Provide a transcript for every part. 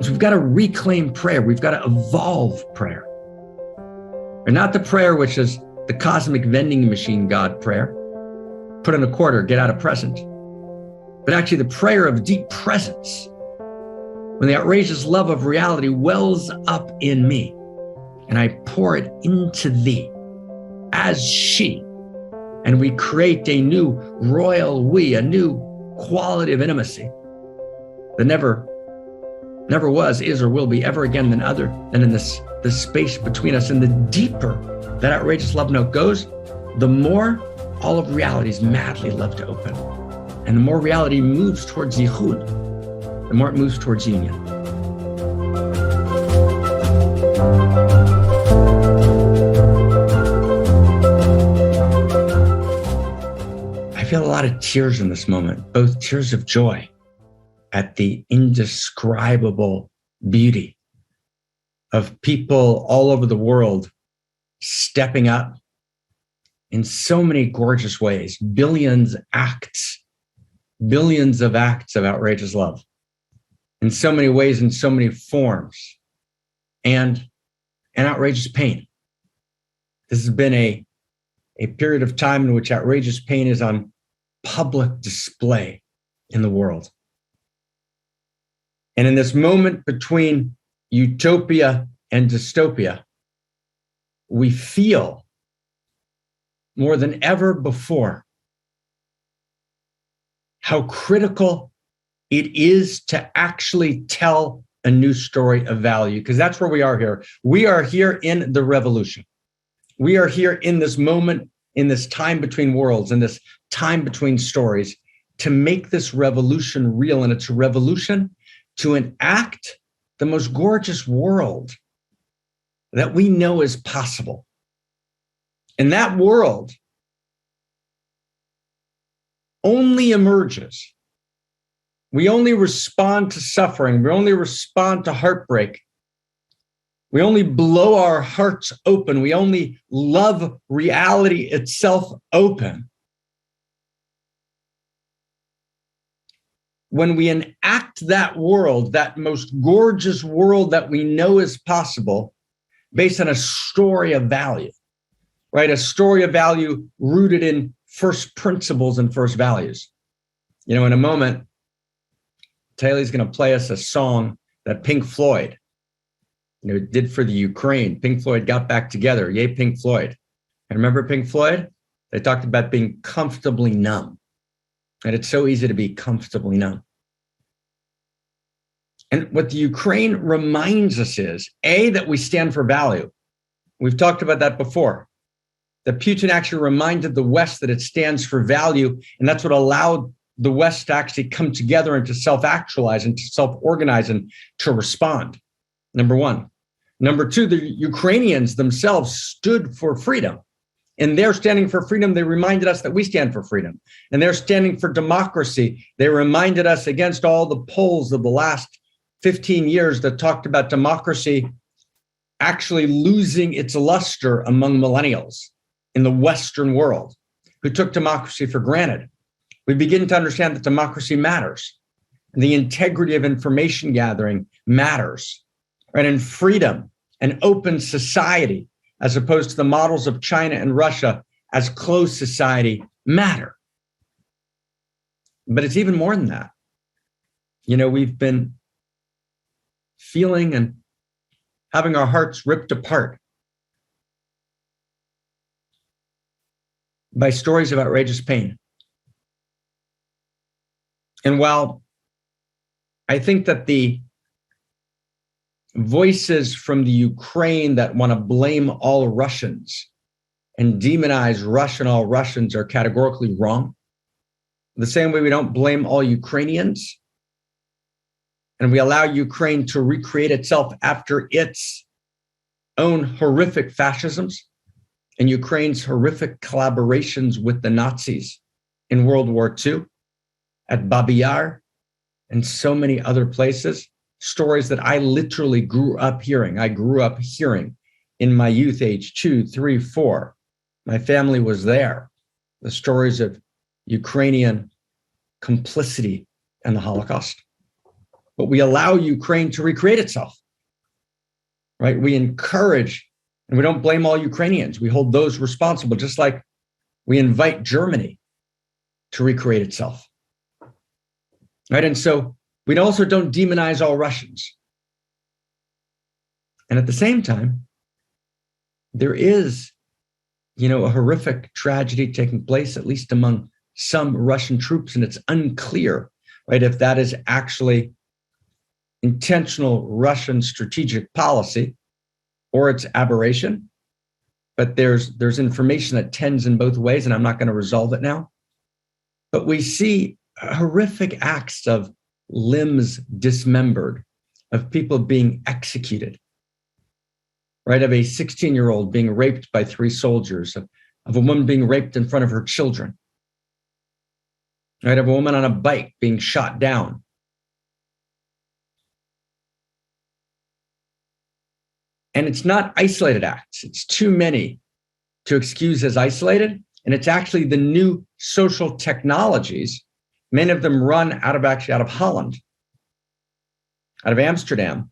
is we've got to reclaim prayer. We've got to evolve prayer. And not the prayer which is the cosmic vending machine God prayer. Put in a quarter, get out a present. But actually the prayer of deep presence, when the outrageous love of reality wells up in me and I pour it into thee as she, and we create a new royal we, a new quality of intimacy that never was, is, or will be ever again than in this space between us. And the deeper that outrageous love note goes, the more all of reality is madly love to open. And the more reality moves towards yichud, the more it moves towards union. I feel a lot of tears in this moment, both tears of joy at the indescribable beauty of people all over the world stepping up in so many gorgeous ways, billions of acts of outrageous love in so many ways, in so many forms, and outrageous pain. This has been a period of time in which outrageous pain is on public display in the world. And in this moment between utopia and dystopia, we feel more than ever before how critical it is to actually tell a new story of value, because that's where we are here. We are here in the revolution. We are here in this moment, in this time between worlds, in this time between stories, to make this revolution real. And it's a revolution to enact the most gorgeous world that we know is possible. And that world only emerges. We only respond to suffering. We only respond to heartbreak. We only blow our hearts open. We only love reality itself open when we enact that world, that most gorgeous world that we know is possible, based on a story of value, right? A story of value rooted in first principles and first values. You know, in a moment, Taylor's going to play us a song that Pink Floyd, did for the Ukraine. Pink Floyd got back together. Yay, Pink Floyd. And remember Pink Floyd? They talked about being comfortably numb. And it's so easy to be comfortably numb. And what the Ukraine reminds us is, A, that we stand for value. We've talked about that before. That Putin actually reminded the West that it stands for value, and that's what allowed the West to actually come together and to self-actualize and to self-organize and to respond. Number one. Number two, the Ukrainians themselves stood for freedom. And they're standing for freedom. They reminded us that we stand for freedom. And they're standing for democracy. They reminded us against all the polls of the last 15 years that talked about democracy actually losing its luster among millennials in the Western world who took democracy for granted. We begin to understand that democracy matters. And the integrity of information gathering matters, right? And freedom and open society, as opposed to the models of China and Russia as closed society, matter. But it's even more than that. We've been feeling and having our hearts ripped apart by stories of outrageous pain. And while I think that the voices from the Ukraine that want to blame all Russians and demonize Russia and all Russians are categorically wrong, the same way we don't blame all Ukrainians, and we allow Ukraine to recreate itself after its own horrific fascisms and Ukraine's horrific collaborations with the Nazis in World War II, at Babi Yar, and so many other places, stories that I literally grew up hearing. I grew up hearing in my youth, age 2, 3, 4. My family was there. The stories of Ukrainian complicity in the Holocaust. but we allow Ukraine to recreate itself, right? We encourage, and we don't blame all Ukrainians. We hold those responsible, just like we invite Germany to recreate itself, right? And so we also don't demonize all Russians. And at the same time, there is, a horrific tragedy taking place, at least among some Russian troops, and it's unclear, right, if that is actually intentional Russian strategic policy or it's aberration. But there's information that tends in both ways, and I'm not going to resolve it now. But we see horrific acts of limbs dismembered, of people being executed, right? Of a 16-year-old being raped by 3 soldiers, of a woman being raped in front of her children, right? Of a woman on a bike being shot down. And it's not isolated acts. It's too many to excuse as isolated. And it's actually the new social technologies, many of them run out of Holland, out of Amsterdam,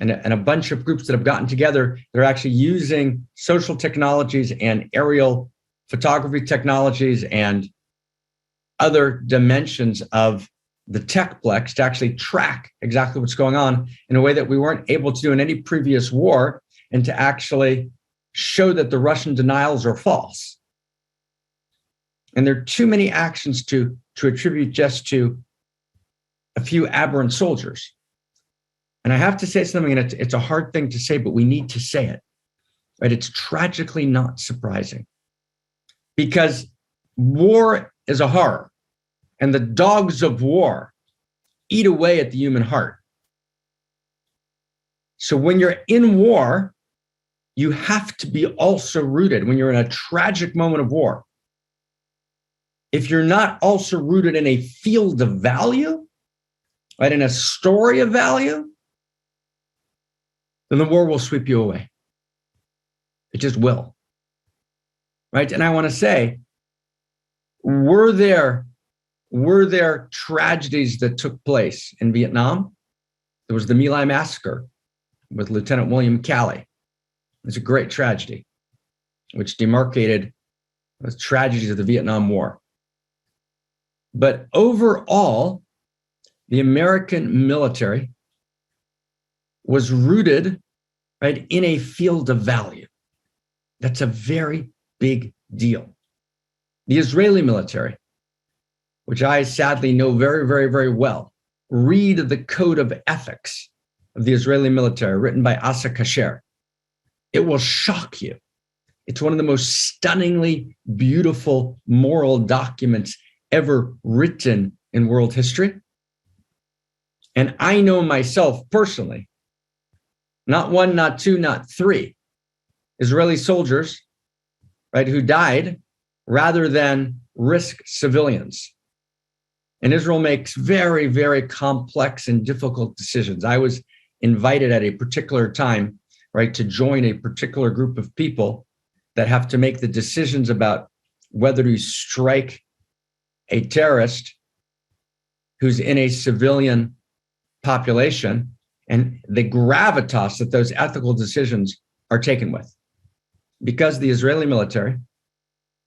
and a bunch of groups that have gotten together. They're actually using social technologies and aerial photography technologies and other dimensions of the techplex to actually track exactly what's going on in a way that we weren't able to do in any previous war, and to actually show that the Russian denials are false. And there are too many actions to attribute just to a few aberrant soldiers. And I have to say something, and it's a hard thing to say, but we need to say it, right? It's tragically not surprising, because war is a horror, and the dogs of war eat away at the human heart. So when you're in war, you have to be also rooted, when you're in a tragic moment of war, if you're not also rooted in a field of value, right, in a story of value, then the war will sweep you away. It just will, right? And I want to say, were there tragedies that took place in Vietnam? There was the My Lai massacre with Lieutenant William Calley. It's a great tragedy, which demarcated the tragedies of the Vietnam War. But overall, the American military was rooted, right, in a field of value. That's a very big deal. The Israeli military, which I sadly know very, very, very well, read the code of ethics of the Israeli military written by Asa Kasher. It will shock you. It's one of the most stunningly beautiful moral documents ever written in world history. And I know myself personally, not 1, not 2, not 3 Israeli soldiers, right, who died rather than risk civilians. And Israel makes very, very complex and difficult decisions. I was invited at a particular time, right, to join a particular group of people that have to make the decisions about whether to strike a terrorist who's in a civilian population, and the gravitas that those ethical decisions are taken with. Because the Israeli military,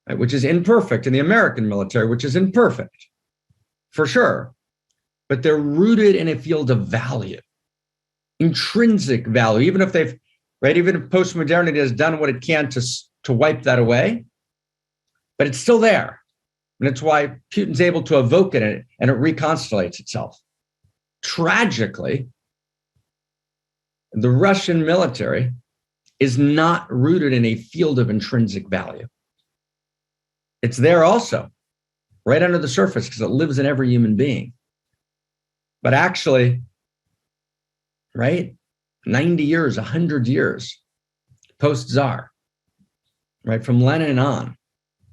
right, which is imperfect, and the American military, which is imperfect, for sure, but they're rooted in a field of value, intrinsic value, even if postmodernity has done what it can to wipe that away, but it's still there. And it's why Putin's able to evoke it, and it reconstellates itself. Tragically, the Russian military is not rooted in a field of intrinsic value. It's there also, right under the surface, because it lives in every human being. But actually, right, 90 years, 100 years post-Tsar, right, from Lenin on,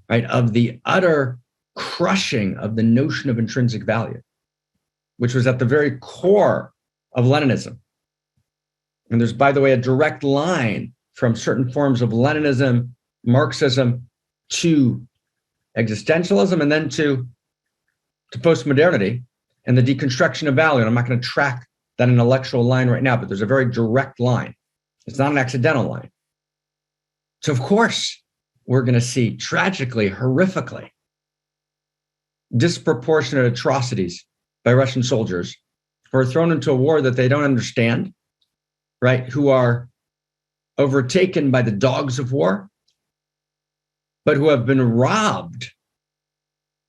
right, of the utter crushing of the notion of intrinsic value, which was at the very core of Leninism. And there's, by the way, a direct line from certain forms of Leninism, Marxism, to existentialism, and then to postmodernity and the deconstruction of value. And I'm not going to track than an intellectual line right now, but there's a very direct line. It's not an accidental line. So of course, we're going to see tragically, horrifically, disproportionate atrocities by Russian soldiers who are thrown into a war that they don't understand, right? Who are overtaken by the dogs of war, but who have been robbed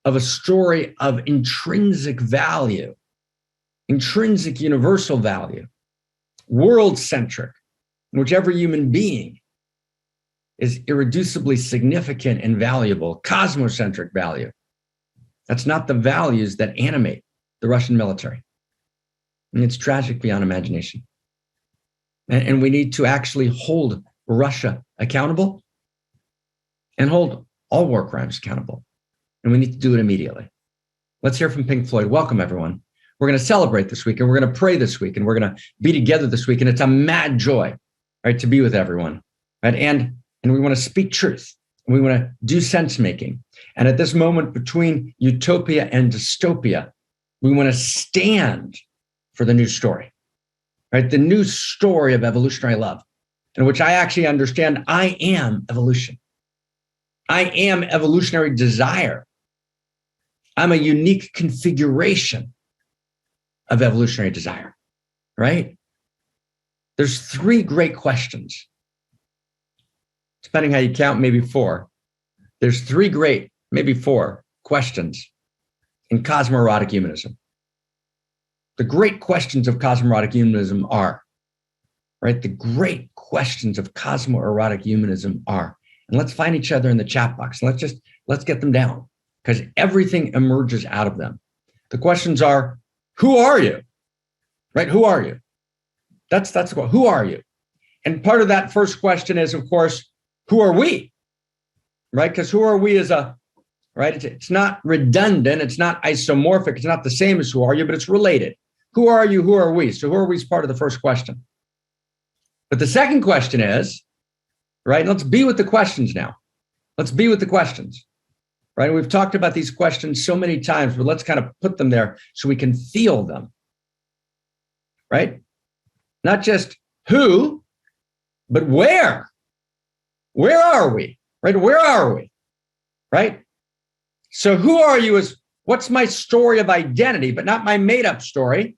of a story of intrinsic value, intrinsic universal value, world-centric, in which every human being is irreducibly significant and valuable, cosmocentric value. That's not the values that animate the Russian military. And it's tragic beyond imagination. And we need to actually hold Russia accountable and hold all war crimes accountable. And we need to do it immediately. Let's hear from Pink Floyd. Welcome, everyone. We're going to celebrate this week, and we're going to pray this week, and we're going to be together this week. And it's a mad joy, right, to be with everyone. Right? And we want to speak truth. We want to do sense making. And at this moment between utopia and dystopia, we want to stand for the new story, right? The new story of evolutionary love, in which I actually understand I am evolution. I am evolutionary desire. I'm a unique configuration of evolutionary desire, right? There's three great questions. Depending how you count, maybe four. There's three great, maybe four questions in cosmoerotic humanism. The great questions of cosmoerotic humanism are, right? The great questions of cosmoerotic humanism are, and let's find each other in the chat box. Let's get them down, because everything emerges out of them. The questions are, who are you? Right? Who are you? That's the question. Who are you? And part of that first question is, of course, who are we? Right? Because who are we is right? It's not redundant. It's not isomorphic. It's not the same as who are you, but it's related. Who are you? Who are we? So who are we is part of the first question. But the second question is, right? Let's be with the questions now. Let's be with the questions, right? We've talked about these questions so many times, but let's kind of put them there so we can feel them, right? Not just who, but where. Where are we, right? Where are we, right? So who are you is what's my story of identity, but not my made up story,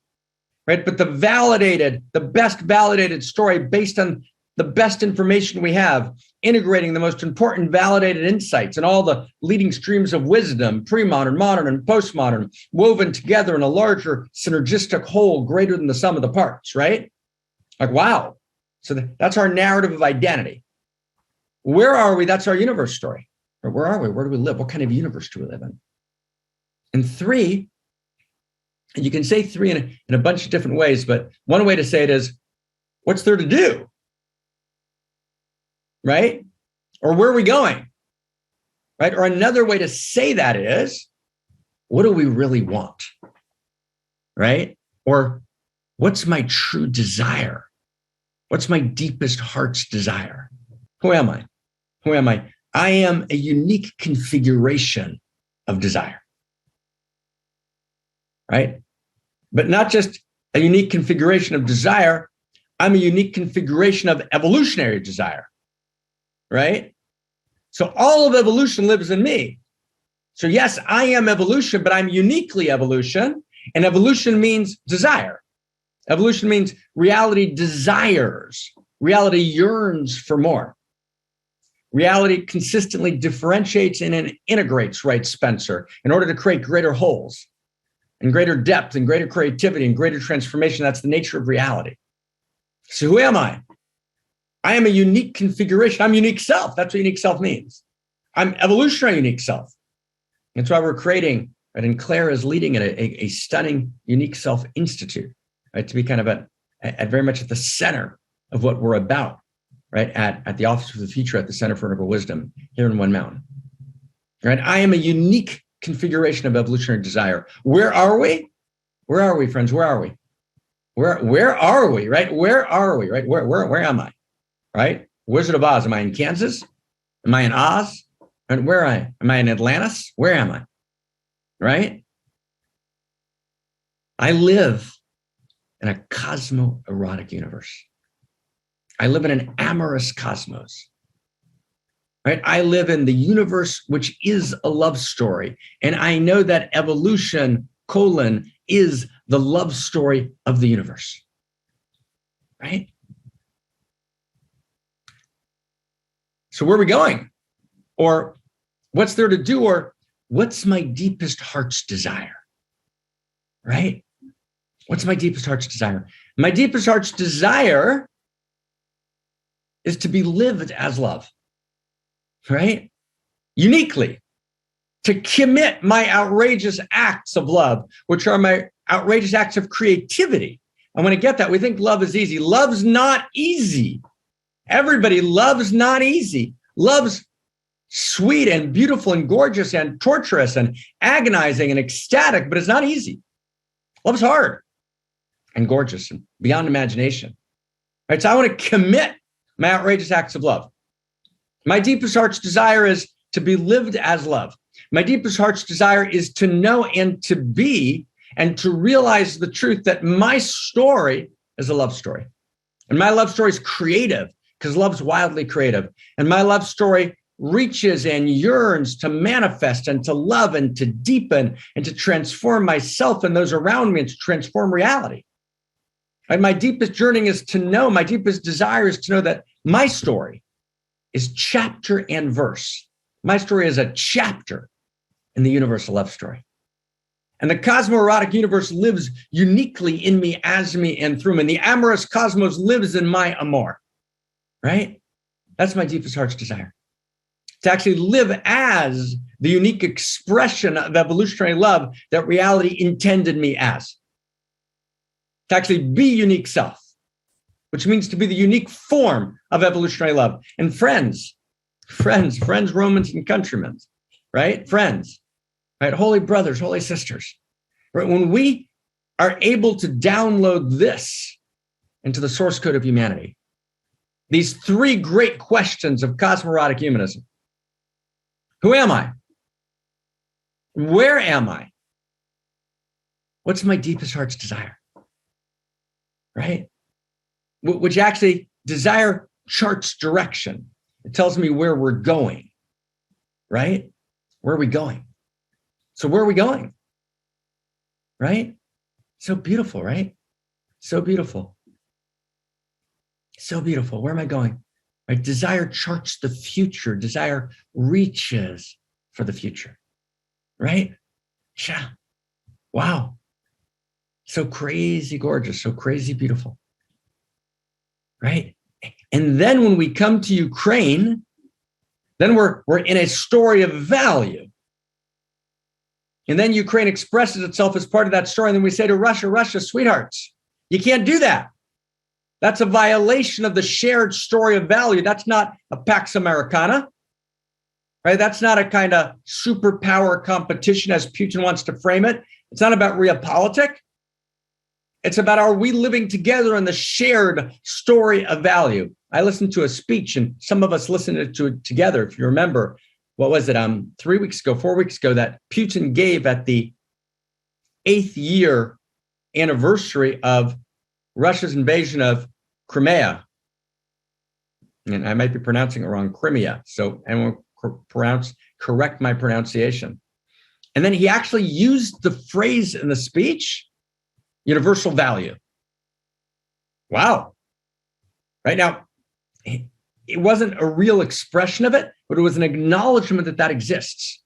right? But the best validated story based on the best information we have, integrating the most important validated insights and all the leading streams of wisdom, pre-modern, modern, and postmodern, woven together in a larger synergistic whole greater than the sum of the parts, right? Like, wow. So that's our narrative of identity. Where are we? That's our universe story. Or where are we? Where do we live? What kind of universe do we live in? And three, and you can say three in a bunch of different ways, but one way to say it is, what's there to do? Right? Or where are we going? Right? Or another way to say that is, what do we really want? Right? Or what's my true desire? What's my deepest heart's desire? Who am I? Who am I? I am a unique configuration of desire. Right? But not just a unique configuration of desire, I'm a unique configuration of evolutionary desire. Right? So all of evolution lives in me. So yes, I am evolution, but I'm uniquely evolution. And evolution means desire. Evolution means reality desires. Reality yearns for more. Reality consistently differentiates and integrates, writes Spencer, in order to create greater wholes and greater depth and greater creativity and greater transformation. That's the nature of reality. So who am I? I am a unique configuration. I'm unique self. That's what unique self means. I'm evolutionary unique self. That's why we're creating, right, and Claire is leading it, a stunning unique self institute, right, to be kind of at very much at the center of what we're about, right, at the Office for the Future at the Center for Integral Wisdom here in One Mountain. Right? I am a unique configuration of evolutionary desire. Where are we? Where are we, friends? Where are we? Where are we? Right? Where are we? Right? Where am I? Right? Wizard of Oz. Am I in Kansas? Am I in Oz? And where am I in Atlantis? Where am I? Right? I live in a cosmo-erotic universe. I live in an amorous cosmos, right? I live in the universe, which is a love story. And I know that evolution, is the love story of the universe, right? So where are we going? Or what's there to do? Or what's my deepest heart's desire, right? What's my deepest heart's desire? My deepest heart's desire is to be lived as love, right? Uniquely, to commit my outrageous acts of love, which are my outrageous acts of creativity. I want to get that. We think love is easy. Love's not easy. Everybody loves not easy. Love's sweet and beautiful and gorgeous and torturous and agonizing and ecstatic, but it's not easy. Love's hard and gorgeous and beyond imagination. Right? So I want to commit my outrageous acts of love. My deepest heart's desire is to be lived as love. My deepest heart's desire is to know and to be and to realize the truth that my story is a love story. And my love story is creative because love's wildly creative. And my love story reaches and yearns to manifest and to love and to deepen and to transform myself and those around me and to transform reality. And my deepest journey is to know, my deepest desire is to know that my story is chapter and verse. My story is a chapter in the universal love story. And the cosmoerotic universe lives uniquely in me, as me, and through me. And the amorous cosmos lives in my amor, right? That's my deepest heart's desire. To actually live as the unique expression of evolutionary love that reality intended me as. To actually be unique self, which means to be the unique form of evolutionary love. And friends, Romans and countrymen, right? Friends, right? Holy brothers, holy sisters, right? When we are able to download this into the source code of humanity, these three great questions of cosmoerotic humanism. Who am I? Where am I? What's my deepest heart's desire? Right? Which actually, desire charts direction. It tells me where we're going, right? Where are we going? So where are we going? Right? So beautiful, right? So beautiful. So beautiful. Where am I going? Right? Desire charts the future. Desire reaches for the future, right? Yeah. Wow. So crazy gorgeous, so crazy beautiful, right? And then when we come to Ukraine, then we're in a story of value. And then Ukraine expresses itself as part of that story. And then we say to Russia, Russia, sweethearts, you can't do that. That's a violation of the shared story of value. That's not a Pax Americana, right? That's not a kind of superpower competition as Putin wants to frame it. It's not about realpolitik. It's about, are we living together in the shared story of value? I listened to a speech, and some of us listened to it together. If you remember, what was it? 4 weeks ago, that Putin gave at the 8th year anniversary of Russia's invasion of Crimea. And I might be pronouncing it wrong, Crimea. So anyone correct my pronunciation. And then he actually used the phrase in the speech, universal value. Wow. Right now, it wasn't a real expression of it, but it was an acknowledgement that that exists.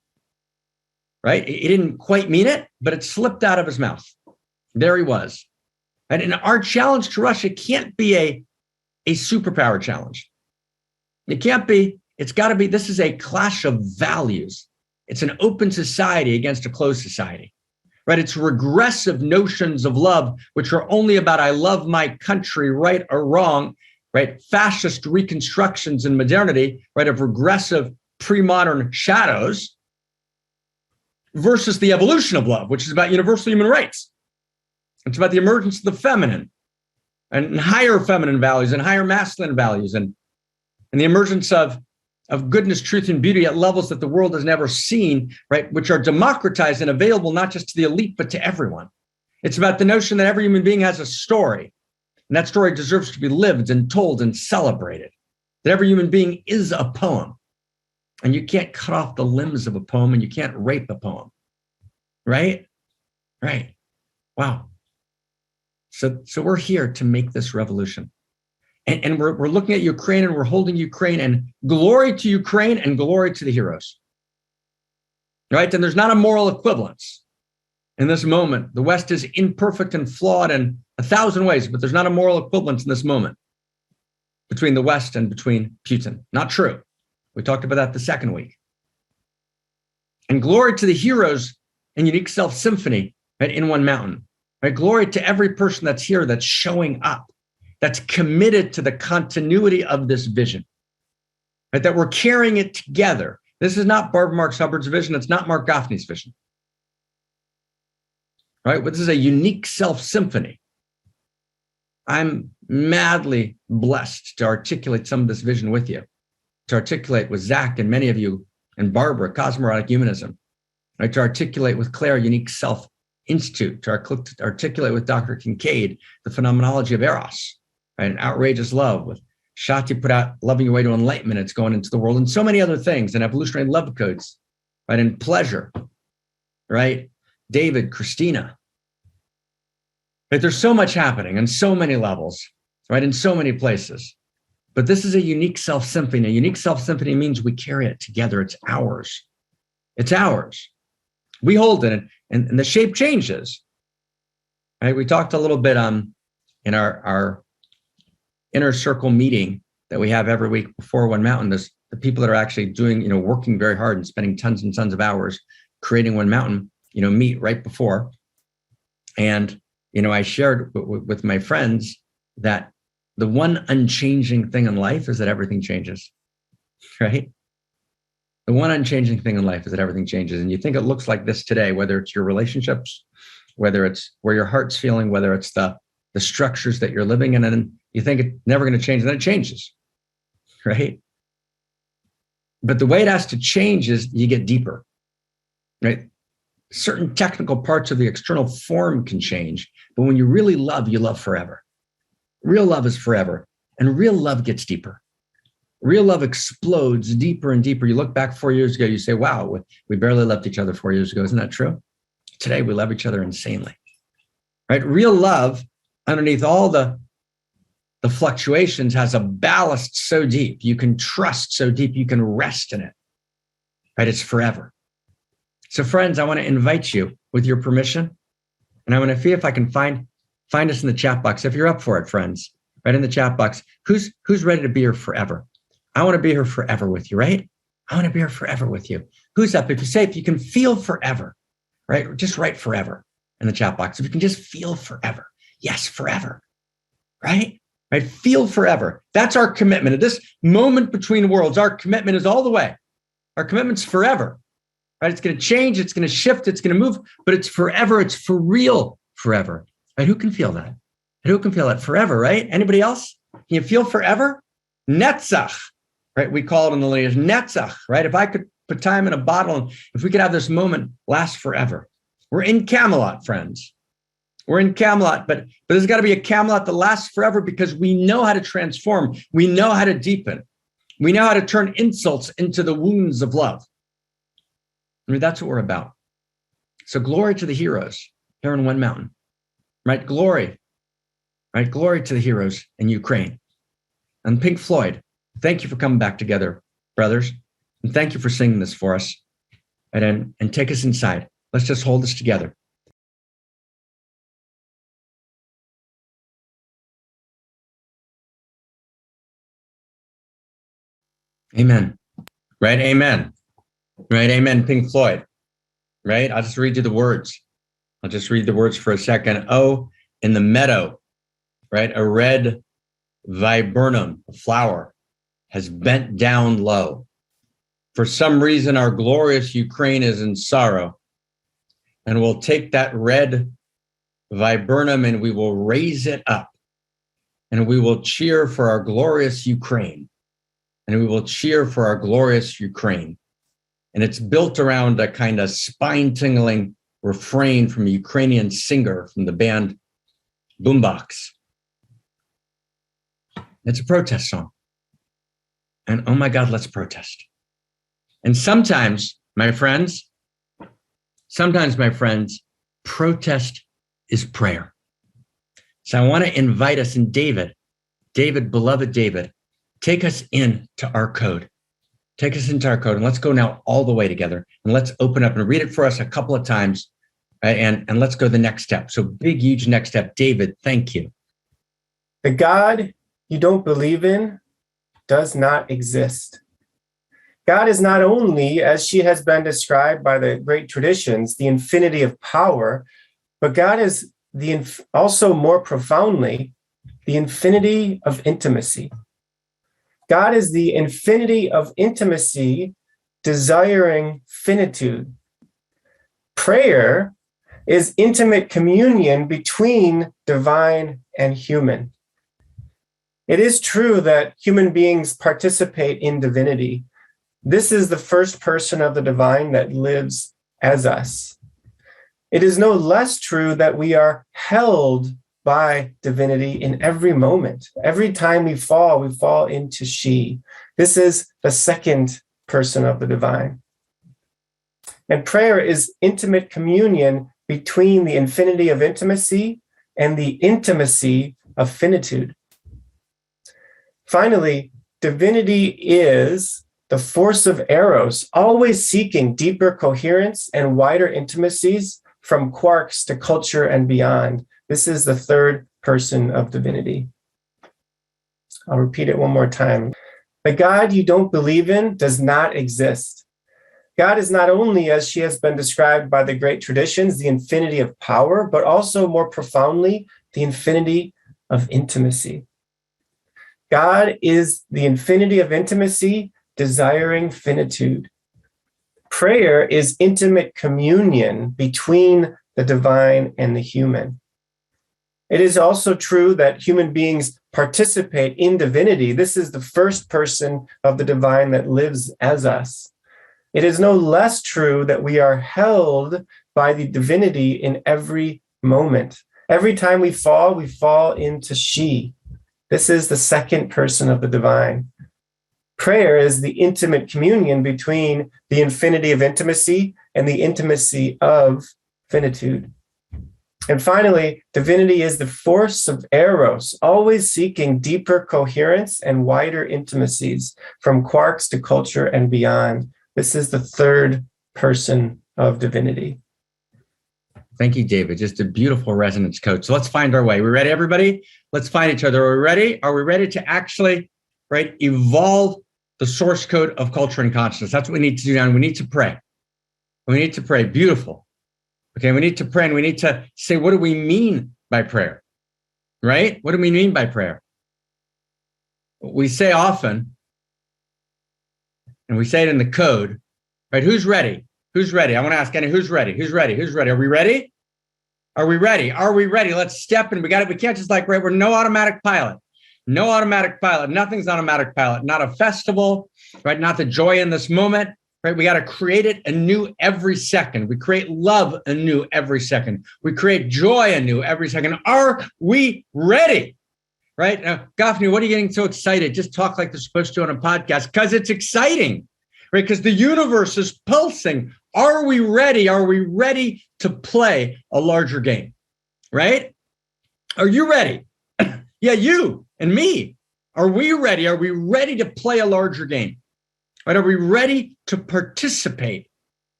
Right? He didn't quite mean it, but it slipped out of his mouth. There he was. Right? And our challenge to Russia can't be a superpower challenge. It can't be. It's got to be, this is a clash of values. It's an open society against a closed society. Right? It's regressive notions of love, which are only about I love my country, right or wrong, right? Fascist reconstructions in modernity, right, of regressive pre-modern shadows, versus the evolution of love, which is about universal human rights. It's about the emergence of the feminine and higher feminine values and higher masculine values and the emergence of goodness, truth, and beauty at levels that the world has never seen, right? Which are democratized and available not just to the elite, but to everyone. It's about the notion that every human being has a story, and that story deserves to be lived and told and celebrated. That every human being is a poem, and you can't cut off the limbs of a poem, and you can't rape a poem, right? Right. Wow. So we're here to make this revolution. And we're looking at Ukraine, and we're holding Ukraine, and glory to Ukraine and glory to the heroes, right? And there's not a moral equivalence in this moment. The West is imperfect and flawed in 1,000 ways, but there's not a moral equivalence in this moment between the West and between Putin. Not true. We talked about that the second week. And glory to the heroes and unique self-symphony, right, in one mountain. Right? Glory to every person that's here, that's showing up, that's committed to the continuity of this vision, right? That we're carrying it together. This is not Barbara Marx Hubbard's vision. It's not Marc Gafni's vision, right? But this is a unique self-symphony. I'm madly blessed to articulate some of this vision with you, to articulate with Zach and many of you and Barbara, Cosmoerotic Humanism, right? To articulate with Claire, Unique Self Institute, to articulate with Dr. Kincaid, the phenomenology of Eros, right? And outrageous love. With Shati put out Loving Your Way to Enlightenment, it's going into the world, and so many other things, and evolutionary love codes, right? And pleasure, right? David, Christina. Right? There's so much happening on so many levels, right? In so many places. But this is a unique self-symphony. A unique self-symphony means we carry it together. It's ours. It's ours. We hold it, and the shape changes. Right? We talked a little bit in our inner circle meeting that we have every week before One Mountain. There's the people that are actually doing, working very hard and spending tons and tons of hours creating One Mountain, meet right before. And, I shared with my friends that the one unchanging thing in life is that everything changes, right? The one unchanging thing in life is that everything changes. And you think it looks like this today, whether it's your relationships, whether it's where your heart's feeling, whether it's the structures that you're living in, and you think it's never going to change, and then it changes, right? But the way it has to change is you get deeper, right? Certain technical parts of the external form can change, but when you really love, you love forever. Real love is forever, and real love gets deeper. Real love explodes deeper and deeper. You look back 4 years ago, you say, wow, we barely loved each other 4 years ago. Isn't that true? Today, we love each other insanely, right? Real love, underneath all the fluctuations, has a ballast so deep. You can trust so deep. You can rest in it, right? It's forever. So friends, I want to invite you with your permission, and I want to see if I can find us in the chat box. If you're up for it, friends, right in the chat box, who's ready to be here forever? I want to be here forever with you, right? I want to be here forever with you. Who's up? If you can feel forever, right? Just write forever in the chat box. If you can just feel forever. Yes, forever, right? Right? Feel forever. That's our commitment. At this moment between worlds, our commitment is all the way. Our commitment's forever, right? It's going to change. It's going to shift. It's going to move, but it's forever. It's for real forever, right? Who can feel that? And who can feel that forever, right? Anybody else? Can you feel forever? Netzach. Right? We call it in the lineage Netzach, right? If I could put time in a bottle, and if we could have this moment last forever. We're in Camelot, friends. We're in Camelot, but there's got to be a Camelot that lasts forever, because we know how to transform. We know how to deepen. We know how to turn insults into the wounds of love. I mean, that's what we're about. So glory to the heroes here in One Mountain, right? Glory, right? Glory to the heroes in Ukraine. And Pink Floyd, thank you for coming back together, brothers. And thank you for singing this for us. And take us inside. Let's just hold this together. Amen. Right? Amen. Right? Amen. Pink Floyd. Right? I'll just read you the words. I'll just read the words for a second. Oh, in the meadow, right? A red viburnum, a flower, has bent down low. For some reason, our glorious Ukraine is in sorrow. And we'll take that red viburnum and we will raise it up. And we will cheer for our glorious Ukraine. And we will cheer for our glorious Ukraine. And it's built around a kind of spine-tingling refrain from a Ukrainian singer from the band Boombox. It's a protest song. And oh my God, let's protest. And sometimes, my friends, protest is prayer. So I want to invite us, and David, beloved David, take us into our code. Take us into our code, and let's go now all the way together, and let's open up and read it for us a couple of times, right? And let's go the next step. So big, huge next step. David, thank you. The God you don't believe in does not exist. God is not only, as she has been described by the great traditions, the infinity of power, but God is also more profoundly the infinity of intimacy. God is the infinity of intimacy, desiring finitude. Prayer is intimate communion between divine and human. It is true that human beings participate in divinity. This is the first person of the divine that lives as us. It is no less true that we are held by divinity in every moment. Every time we fall into she. This is the second person of the divine. And prayer is intimate communion between the infinity of intimacy and the intimacy of finitude. Finally, divinity is the force of Eros, always seeking deeper coherence and wider intimacies from quarks to culture and beyond. This is the third person of divinity. I'll repeat it one more time. The God you don't believe in does not exist. God is not only, as she has been described by the great traditions, the infinity of power, but also more profoundly, the infinity of intimacy. God is the infinity of intimacy, desiring finitude. Prayer is intimate communion between the divine and the human. It is also true that human beings participate in divinity. This is the first person of the divine that lives as us. It is no less true that we are held by the divinity in every moment. Every time we fall into she. This is the second person of the divine. Prayer is the intimate communion between the infinity of intimacy and the intimacy of finitude. And finally, divinity is the force of Eros, always seeking deeper coherence and wider intimacies from quarks to culture and beyond. This is the third person of divinity. Thank you, David. Just a beautiful resonance code. So let's find our way. We ready, everybody? Let's find each other. Are we ready? Are we ready to actually, right, evolve the source code of culture and consciousness? That's what we need to do now. We need to pray. We need to pray. Beautiful. Okay, we need to pray, and we need to say, what do we mean by prayer? Right? What do we mean by prayer? We say often, and we say it in the code, right? Who's ready? Who's ready? I want to ask Annie, who's ready? Who's ready? Who's ready? Are we ready? Are we ready? Are we ready? Let's step in. We got it. We can't just right, we're no automatic pilot. No automatic pilot. Nothing's automatic pilot. Not a festival, right? Not the joy in this moment, right? We got to create it anew every second. We create love anew every second. We create joy anew every second. Are we ready? Right? Now, Gafni, what are you getting so excited? Just talk like they're supposed to on a podcast, because it's exciting, right? Because the universe is pulsing. Are we ready? Are we ready to play a larger game? Right? Are you ready? Yeah, you and me. Are we ready? Are we ready to play a larger game? Right? Are we ready to participate,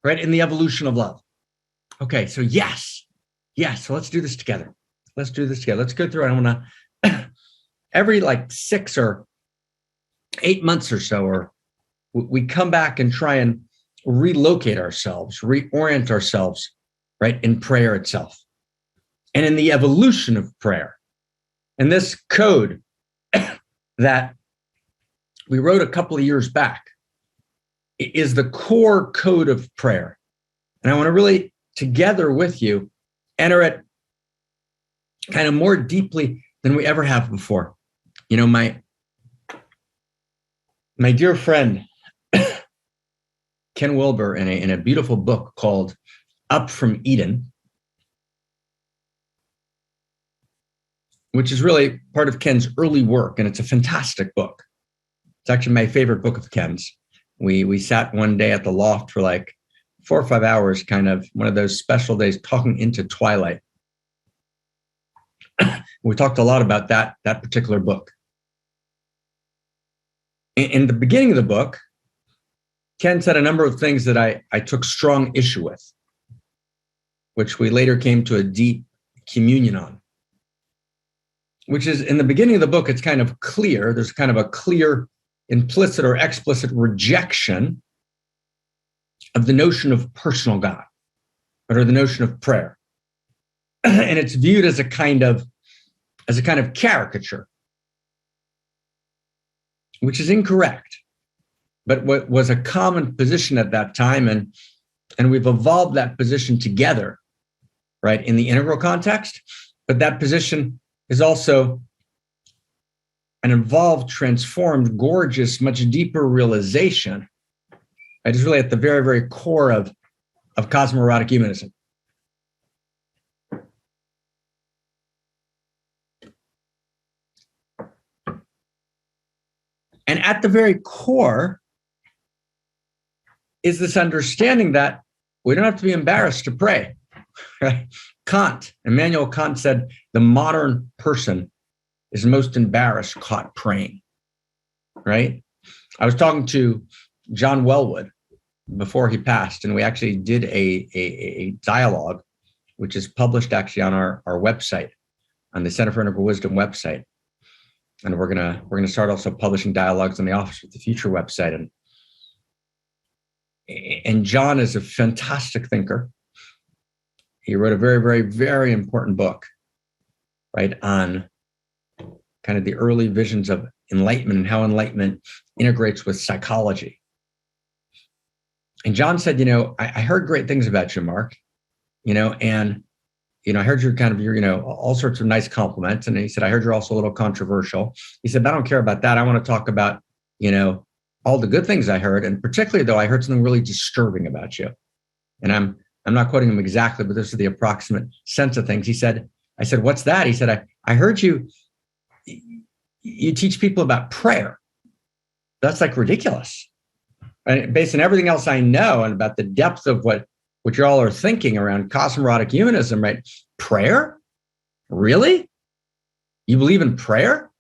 right, in the evolution of love? Okay, so yes. So let's do this together. Let's do this together. Let's go through. I want to every 6 or 8 months or so, or we come back and try and relocate ourselves, reorient ourselves, right, in prayer itself and in the evolution of prayer. And this code that we wrote a couple of years back is the core code of prayer. And I want to really, together with you, enter it kind of more deeply than we ever have before. You know, my dear friend, Ken Wilber, in a beautiful book called up from Eden, which is really part of Ken's early work, and it's a fantastic book. It's actually my favorite book of Ken's. We sat one day at the loft for like 4 or 5 hours, kind of one of those special days, talking into twilight. We talked a lot about that particular book. In the beginning of the book, Ken said a number of things that I took strong issue with, which we later came to a deep communion on. Which is, in the beginning of the book, it's kind of clear. There's kind of a clear implicit or explicit rejection of the notion of personal God, or the notion of prayer. And it's viewed as a kind of caricature, which is incorrect. But what was a common position at that time, and we've evolved that position together, right, in the integral context, but that position is also an evolved, transformed, gorgeous, much deeper realization. It is really at the very, very core of cosmoerotic humanism. And at the very core is this understanding that we don't have to be embarrassed to pray. Right? Immanuel Kant said, the modern person is most embarrassed caught praying, right? I was talking to John Wellwood before he passed, and we actually did a dialogue, which is published actually on our website, on the Center for Integral Wisdom website. And we're gonna start also publishing dialogues on the Office of the Future website. And John is a fantastic thinker. He wrote a very, very, very important book, right, on kind of the early visions of enlightenment and how enlightenment integrates with psychology. And John said, I heard great things about you, Mark, and, I heard your all sorts of nice compliments. And he said, I heard you're also a little controversial. He said, but I don't care about that. I want to talk about, all the good things I heard. And particularly though, I heard something really disturbing about you. And I'm not quoting him exactly, but this is the approximate sense of things. I said, what's that? He said, I heard you teach people about prayer. That's like ridiculous. And based on everything else I know and about the depth of what you all are thinking around cosmoerotic humanism, right? Prayer? Really? You believe in prayer?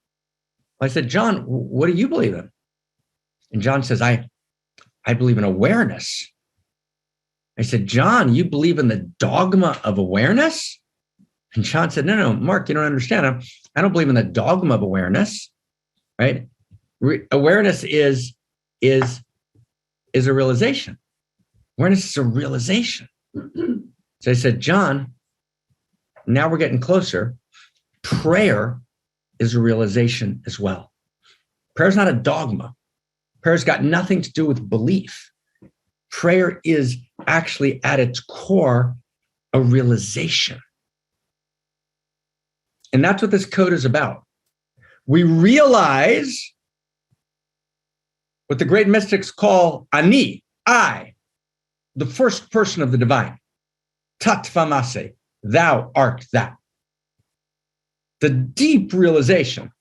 I said, John, what do you believe in? And John says, I believe in awareness. I said, John, you believe in the dogma of awareness? And John said, no, Mark, you don't understand. I don't believe in the dogma of awareness, right? Awareness is a realization. Awareness is a realization. So I said, John, now we're getting closer. Prayer is a realization as well. Prayer is not a dogma. Prayer's got nothing to do with belief. Prayer is actually at its core a realization. And that's what this code is about. We realize what the great mystics call ani, I, the first person of the divine. Tat famase, thou art that. The deep realization.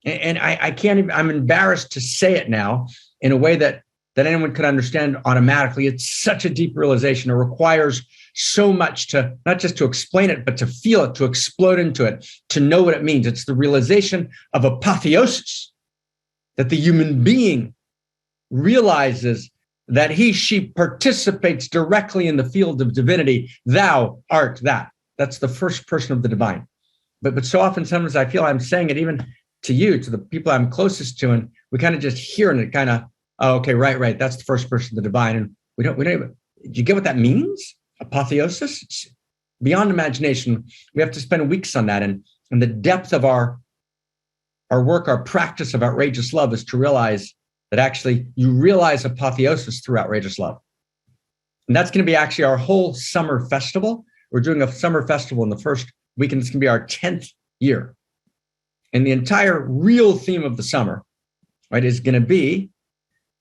And I can't even, I'm embarrassed to say it now in a way that anyone could understand automatically. It's such a deep realization. It requires so much to, not just to explain it, but to feel it, to explode into it, to know what it means. It's the realization of apotheosis, that the human being realizes that she participates directly in the field of divinity. Thou art that. That's the first person of the divine. But so often, sometimes I feel I'm saying it even to you, to the people I'm closest to, and we kind of just hear and it kind of, oh, okay, right. That's the first person of the divine. And we don't even, do you get what that means? Apotheosis? It's beyond imagination. We have to spend weeks on that. And the depth of our work, our practice of outrageous love is to realize that actually you realize apotheosis through outrageous love. And that's going to be actually our whole summer festival. We're doing a summer festival in the first weekend. It's going to be our 10th year. And the entire real theme of the summer, right, is going to be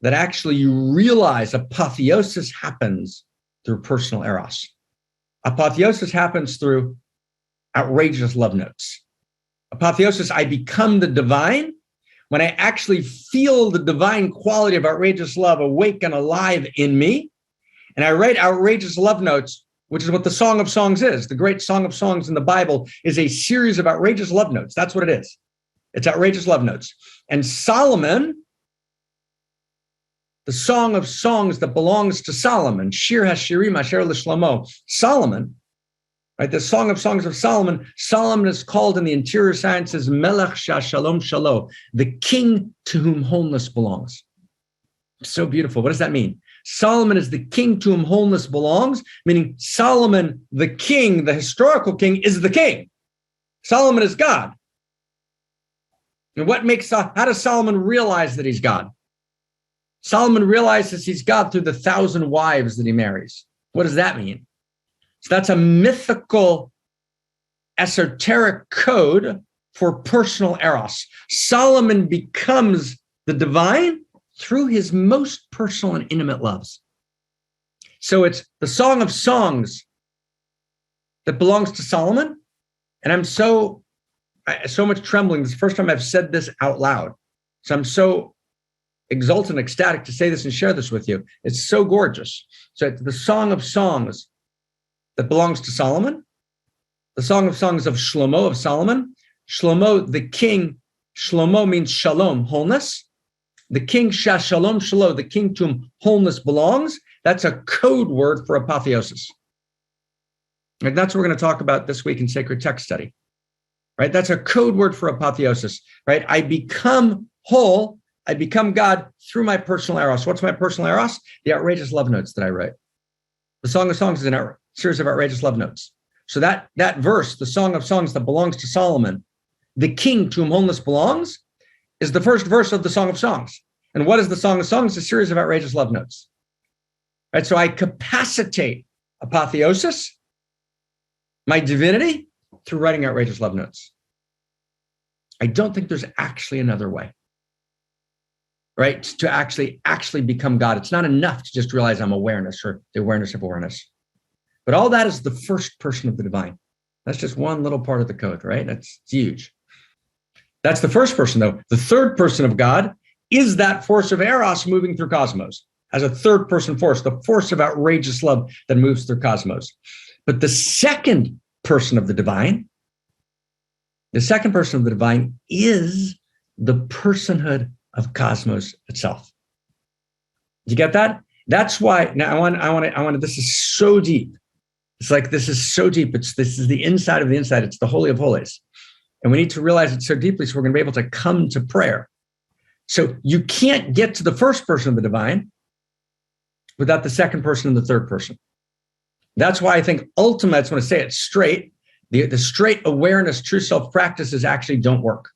that actually you realize apotheosis happens through personal eros. Apotheosis happens through outrageous love notes. Apotheosis, I become the divine when I actually feel the divine quality of outrageous love awake and alive in me. And I write outrageous love notes, which is what the Song of Songs is. The great Song of Songs in the Bible is a series of outrageous love notes. That's what it is. It's outrageous love notes. And Solomon, the Song of Songs that belongs to Solomon, Shir HaShirim Asher LeShlomo, Solomon, right? The Song of Songs of Solomon, Solomon is called in the interior sciences Melech Shalom Shalom, the king to whom wholeness belongs. So beautiful. What does that mean? Solomon is the king to whom wholeness belongs, meaning Solomon, the king, the historical king, is the king. Solomon is God. And how does Solomon realize that he's God? Solomon realizes he's God through the 1,000 wives that he marries. What does that mean? So that's a mythical, esoteric code for personal eros. Solomon becomes the divine through his most personal and intimate loves. So it's the Song of Songs that belongs to Solomon. And I'm so much trembling. This is the first time I've said this out loud. So I'm so exultant, ecstatic to say this and share this with you. It's so gorgeous. So it's the Song of Songs that belongs to Solomon, the Song of Songs of Shlomo, of Solomon. Shlomo, the king, Shlomo means shalom, wholeness. The king, Shalom Shalom, the king to whom wholeness belongs. That's a code word for apotheosis. And that's what we're going to talk about this week in Sacred Text Study, right? That's a code word for apotheosis, right? I become whole. I become God through my personal eros. What's my personal eros? The outrageous love notes that I write. The Song of Songs is a series of outrageous love notes. So that verse, the Song of Songs that belongs to Solomon, the king to whom wholeness belongs, is the first verse of the Song of Songs. And what is the Song of Songs? A series of outrageous love notes. Right? So I capacitate apotheosis, my divinity, through writing outrageous love notes. I don't think there's actually another way, right? To actually become God. It's not enough to just realize I'm awareness or the awareness of awareness. But all that is the first person of the divine. That's just one little part of the code, right? That's huge. That's the first person, though. The third person of God is that force of Eros moving through cosmos as a third person force, the force of outrageous love that moves through cosmos. But the second person of the divine is the personhood of cosmos itself. You get that? That's why now I want to, this is so deep. It's like, this is so deep. This is the inside of the inside. It's the Holy of Holies. And we need to realize it so deeply so we're going to be able to come to prayer. So you can't get to the first person of the divine without the second person and the third person. That's why I think ultimately, I just want to say it straight, the straight awareness, true self practices actually don't work.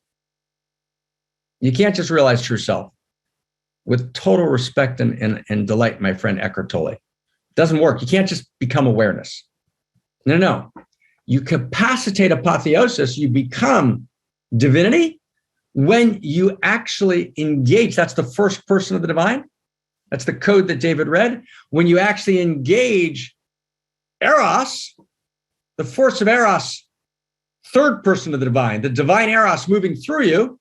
You can't just realize true self. With total respect and delight, my friend Eckhart Tolle. It doesn't work. You can't just become awareness. No. You capacitate apotheosis, you become divinity when you actually engage. That's the first person of the divine. That's the code that David read. When you actually engage Eros, the force of Eros, third person of the divine Eros moving through you,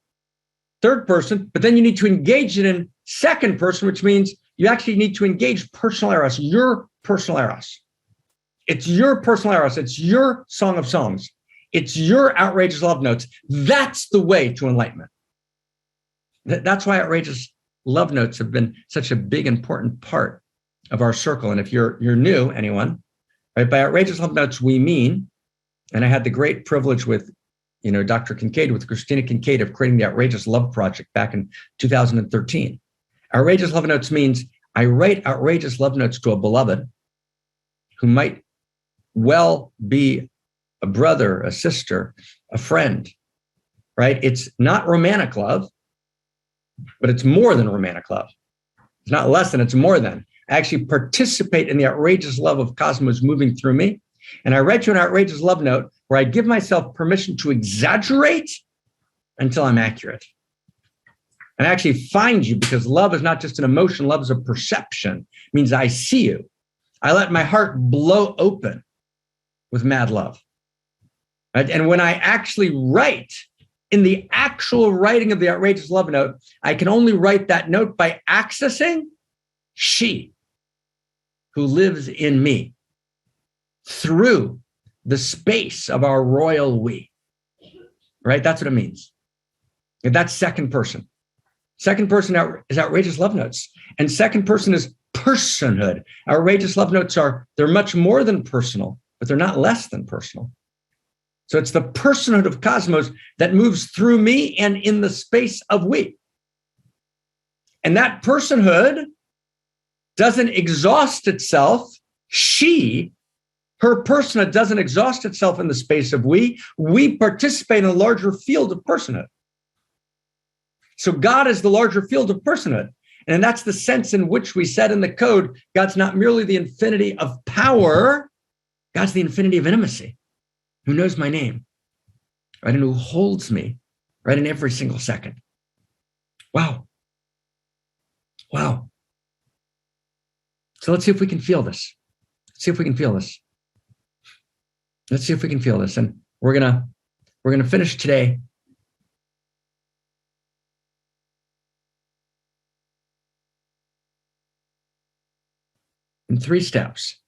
third person, but then you need to engage it in second person, which means you actually need to engage personal Eros, your personal Eros. It's your personal Eros. It's your Song of Songs. It's your outrageous love notes. That's the way to enlightenment. That's why outrageous love notes have been such a big, important part of our circle. And if you're new, anyone, right, by outrageous love notes, we mean, and I had the great privilege with, Dr. Kincaid, with Christina Kincaid, of creating the Outrageous Love Project back in 2013. Outrageous love notes means I write outrageous love notes to a beloved who might well be a brother, a sister, a friend, right? It's not romantic love, but it's more than romantic love. It's not less than, it's more than. I actually participate in the outrageous love of cosmos moving through me. And I write you an outrageous love note where I give myself permission to exaggerate until I'm accurate. And I actually find you, because love is not just an emotion, love is a perception. It means I see you. I let my heart blow open. with mad love. Right? And when I actually write, in the actual writing of the outrageous love note, I can only write that note by accessing she who lives in me through the space of our royal we. Right? That's what it means. And that's second person. Second person is outrageous love notes. And second person is personhood. Outrageous love notes they're much more than personal, but they're not less than personal. So it's the personhood of cosmos that moves through me and in the space of we. And that personhood doesn't exhaust itself. Her personhood doesn't exhaust itself in the space of we. We participate in a larger field of personhood. So God is the larger field of personhood. And that's the sense in which we said in the code, God's not merely the infinity of power, God's the infinity of intimacy, who knows my name, right? And who holds me, right, in every single second. Wow. Wow. So let's see if we can feel this. Let's see if we can feel this. Let's see if we can feel this. And we're gonna finish today in 3 steps.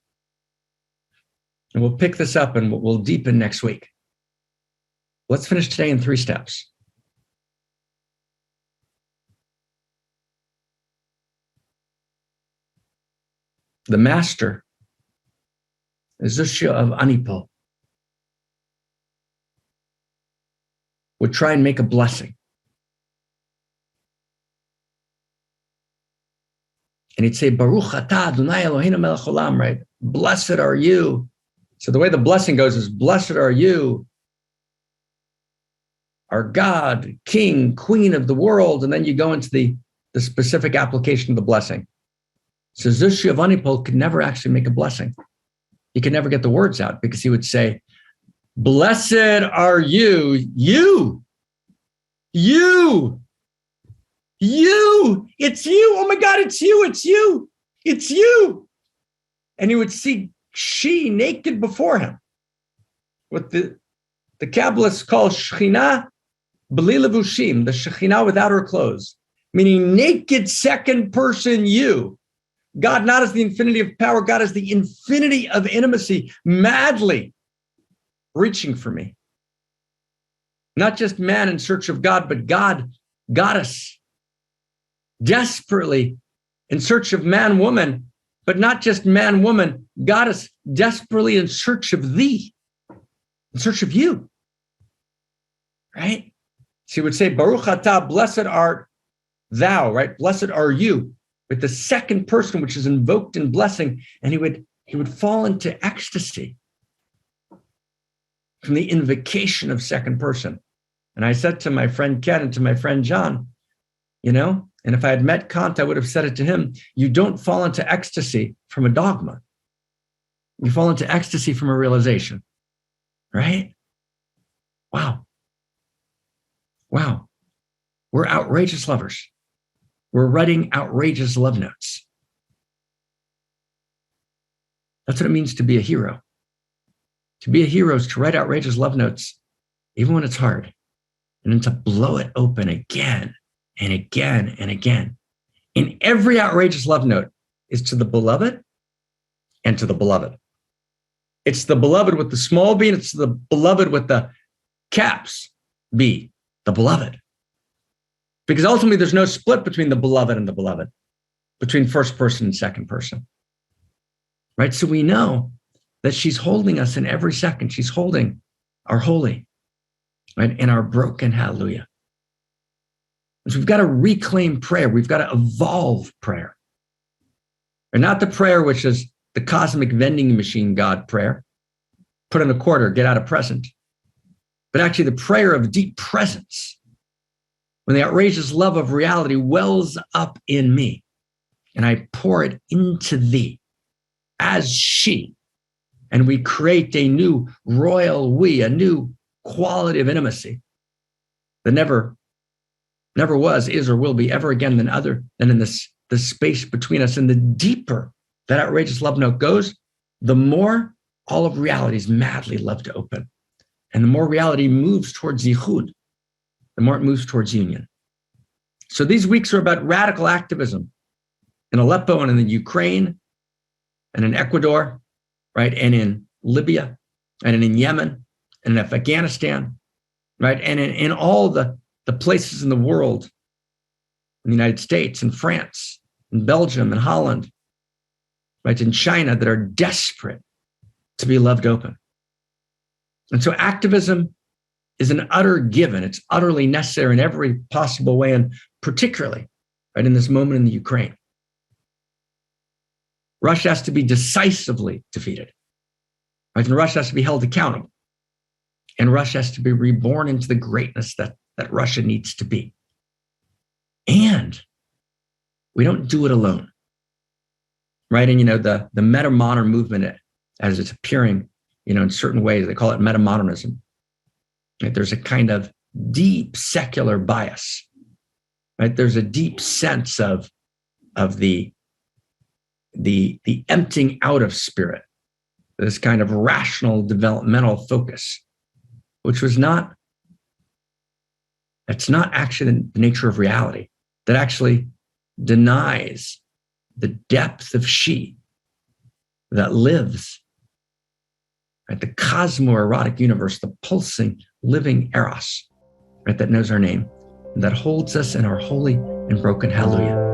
And we'll pick this up and we'll deepen next week. Let's finish today in 3 steps. The master is Zushya of Anipal. Would try and make a blessing. And he'd say, Baruch atah Adonai Eloheinu melech haolam, right? Blessed are you. So the way the blessing goes is, blessed are you, our God, King, Queen of the world. And then you go into the specific application of the blessing. So Zushya of Anipal could never actually make a blessing. He could never get the words out because he would say, blessed are you, it's you. Oh my God, it's you. And he would see she naked before him. What the Kabbalists call Shekhinah b'li levushim, the Shekhinah without her clothes, meaning naked second person you. God not as the infinity of power, God as the infinity of intimacy, madly reaching for me. Not just man in search of God, but God, goddess, desperately in search of man, woman, but not just man, woman, goddess, desperately in search of thee, in search of you, right? She would say, Baruch atah, blessed art thou, right? Blessed are you, with the second person, which is invoked in blessing, and he would fall into ecstasy from the invocation of second person. And I said to my friend Ken and to my friend John, and if I had met Kant, I would have said it to him, you don't fall into ecstasy from a dogma. You fall into ecstasy from a realization, right? Wow. We're outrageous lovers. We're writing outrageous love notes. That's what it means to be a hero. To be a hero is to write outrageous love notes, even when it's hard, and then to blow it open again and again and again. In every outrageous love note is to the beloved and to the beloved. It's the beloved with the small b, and it's the beloved with the caps B, the beloved. Because ultimately there's no split between the beloved and the beloved, between first person and second person, right? So we know that she's holding us in every second. She's holding our holy, right? And our broken hallelujah. So we've got to reclaim prayer. We've got to evolve prayer. And not the prayer, which is the cosmic vending machine God prayer. Put in a quarter, get out a present. But actually the prayer of deep presence, when the outrageous love of reality wells up in me and I pour it into thee as she, and we create a new royal we, a new quality of intimacy that never was, is, or will be ever again than in the space between us. And the deeper that outrageous love note goes, the more all of reality is madly love to open. And the more reality moves towards yichud, the more it moves towards union. So these weeks are about radical activism in Aleppo and in the Ukraine and in Ecuador, right? And in Libya and in Yemen and in Afghanistan, right? And in all the places in the world, in the United States and France and Belgium and Holland, right? In China, that are desperate to be loved open. And so activism is an utter given. It's utterly necessary in every possible way, and particularly right in this moment in the Ukraine. Russia has to be decisively defeated, right? And Russia has to be held accountable. And Russia has to be reborn into the greatness that Russia needs to be. And we don't do it alone, right? And, the meta-modern movement, as it's appearing, in certain ways, they call it meta-modernism. Right? There's a kind of deep secular bias, right? There's a deep sense of the emptying out of spirit, this kind of rational developmental focus, which was it's not actually the nature of reality, that actually denies the depth of she that lives at the cosmo-erotic universe, the pulsing, living Eros, right, that knows our name, and that holds us in our holy and broken hallelujah.